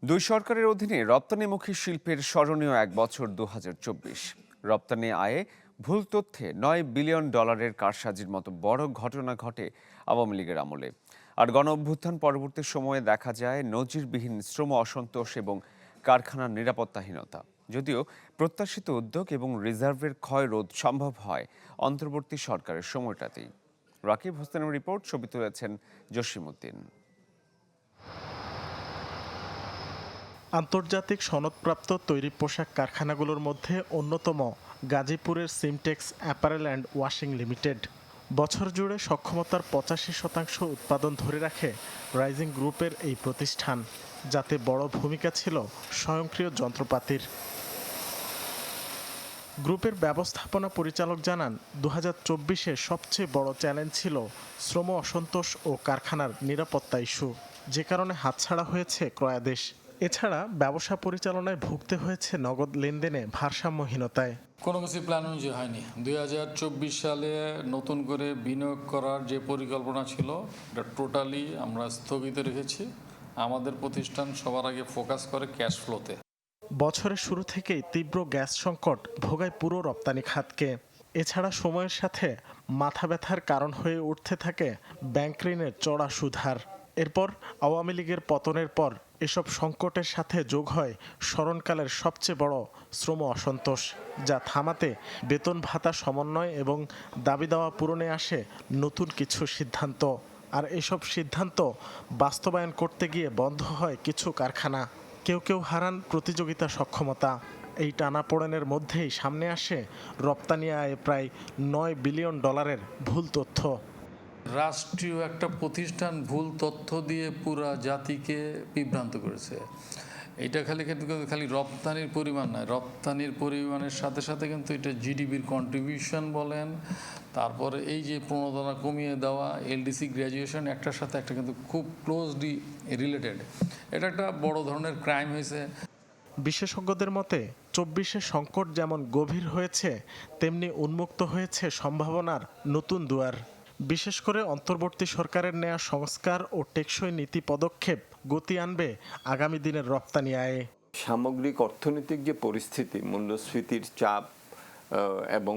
দুই সরকারের অধীনে রপ্তানিমুখী শিল্পের স্মরণীয় এক বছর ২০২৪। রপ্তানি আয়ে ভুল তথ্যে $৯ বিলিয়ন কারসাজির মতো বড় ঘটনা ঘটে আওয়ামী লীগের আমলে। আর গণ অভ্যুত্থান পরবর্তী সময়ে দেখা যায় নজিরবিহীন শ্রম অসন্তোষ এবং কারখানার নিরাপত্তাহীনতা। যদিও প্রত্যাশিত উদ্যোগ এবং রিজার্ভের ক্ষয় রোধ সম্ভব হয় অন্তর্বর্তী সরকারের সময়টাতেই। রাকিব হোসেনের রিপোর্ট, ছবি তুলেছেন জসিমউদ্দিন। আন্তর্জাতিক সনদপ্রাপ্ত তৈরি পোশাক কারখানাগুলোর মধ্যে অন্যতম গাজীপুরের Simtex apparel and washing limited. বছর জুড়ে সক্ষমতার ৮৫% উৎপাদন ধরে রাখে রাইজিং গ্রুপের এই প্রতিষ্ঠান, যাতে বড় ভূমিকা ছিল স্বয়ংক্রিয় যন্ত্রপাতির। গ্রুপের ব্যবস্থাপনা পরিচালক জানান, ২০২৪-এ সবচেয়ে বড় চ্যালেঞ্জ ছিল শ্রম অসন্তোষ ও কারখানার নিরাপত্তা ইস্যু, যে কারণে হাতছাড়া হয়েছে ক্রয়াদেশ। এছাড়া ব্যবসা পরিচালনায় ভুগতে হয়েছে নগদ লেনদেনে ভারসাম্যহীনতায়। কোনো কিছু প্ল্যান অনুযায়ী হয়নি। ২০২৪ সালে নতুন করে বিনিয়োগ করার যে পরিকল্পনা ছিল, এটা টোটালি আমরা স্থগিত রেখেছি। আমাদের প্রতিষ্ঠান সবার আগে ফোকাস করে ক্যাশ ফ্লোতে। বছরের শুরু থেকেই তীব্র গ্যাস সংকট ভোগায় পুরো রপ্তানি খাতকে। এছাড়া সময়ের সাথে মাথা ব্যথার কারণ হয়ে উঠতে থাকে ব্যাংক ঋণের চড়া সুদহার। এরপর আওয়ামী লীগের পতনের পর এসব সংকটের সাথে যোগ হয় স্মরণকালের সবচেয়ে বড় শ্রম অসন্তোষ, যা থামাতে বেতন ভাতা সমন্বয় এবং দাবি দাওয়া পূরণে আসে নতুন কিছু সিদ্ধান্ত। আর এসব সিদ্ধান্ত বাস্তবায়ন করতে গিয়ে বন্ধ হয় কিছু কারখানা। কেউ কেউ হারান প্রতিযোগিতা সক্ষমতা। এই টানাপোড়েনের মধ্যেই সামনে আসে রপ্তানি আয়ে প্রায় $৯ বিলিয়ন ভুল তথ্য। রাষ্ট্রীয় একটা প্রতিষ্ঠান ভুল তথ্য দিয়ে পুরা জাতিকে বিভ্রান্ত করেছে। এটা খালি রপ্তানির পরিমাণ নয়, রপ্তানির পরিমাণের সাথে সাথে কিন্তু এটা জিডিপির কন্ট্রিবিউশন বলেন, তারপরে এই যে প্রণোদনা কমিয়ে দেওয়া, এলডিসি গ্র্যাজুয়েশন, একটার সাথে একটা কিন্তু খুব ক্লোজলি রিলেটেড। এটা একটা বড় ধরনের ক্রাইম হয়েছে। বিশেষজ্ঞদের মতে ২৪-এ সংকট যেমন গভীর হয়েছে, তেমনি উন্মুক্ত হয়েছে সম্ভাবনার নতুন দুয়ার। বিশেষ করে অন্তর্বর্তী সরকারের নেয়া সংস্কার ও টেকসই নীতি পদক্ষেপ গতি আনবে আগামী দিনের রপ্তানি আয়ে। সামগ্রিক অর্থনৈতিক যে পরিস্থিতি, মূল্যস্ফীতির চাপ এবং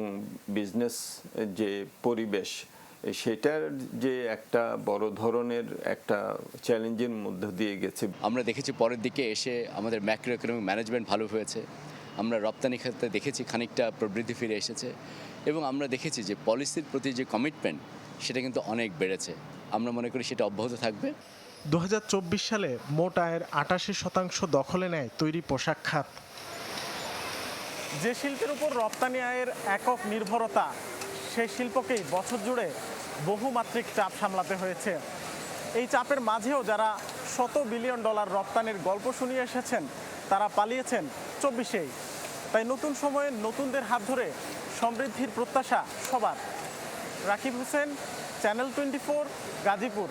বিজনেস যে পরিবেশ, সেটার যে একটা বড় ধরনের একটা চ্যালেঞ্জের মধ্য দিয়ে গেছে। আমরা দেখেছি পরের দিকে এসে আমাদের ম্যাক্রো ইকোনমিক ম্যানেজমেন্ট ভালো হয়েছে। আমরা রপ্তানি খাতে দেখেছি খানিকটা প্রবৃদ্ধি ফিরে এসেছে, এবং আমরা দেখেছি যে পলিসির প্রতি যে কমিটমেন্ট, সেটা কিন্তু অনেক বেড়েছে। আমরা মনে করি সেটা অব্যাহত থাকবে। ২০২৪ সালে মোট আয়ের ৮৮% দখলে নেয় তৈরি পোশাক খাত। যে শিল্পের উপর রপ্তানি আয়ের একক নির্ভরতা, সেই শিল্পকেই বছর জুড়ে বহুমাত্রিক চাপ সামলাতে হয়েছে। এই চাপের মাঝেও যারা $১০০ বিলিয়ন রপ্তানির গল্প শুনিয়ে এসেছেন, তারা পালিয়েছেন ২৪-এই। তাই নতুন সময়ে নতুনদের হাত ধরে সমৃদ্ধির প্রত্যাশা সবার। রাকিব হোসেন, চ্যানেল 24, গাজীপুর।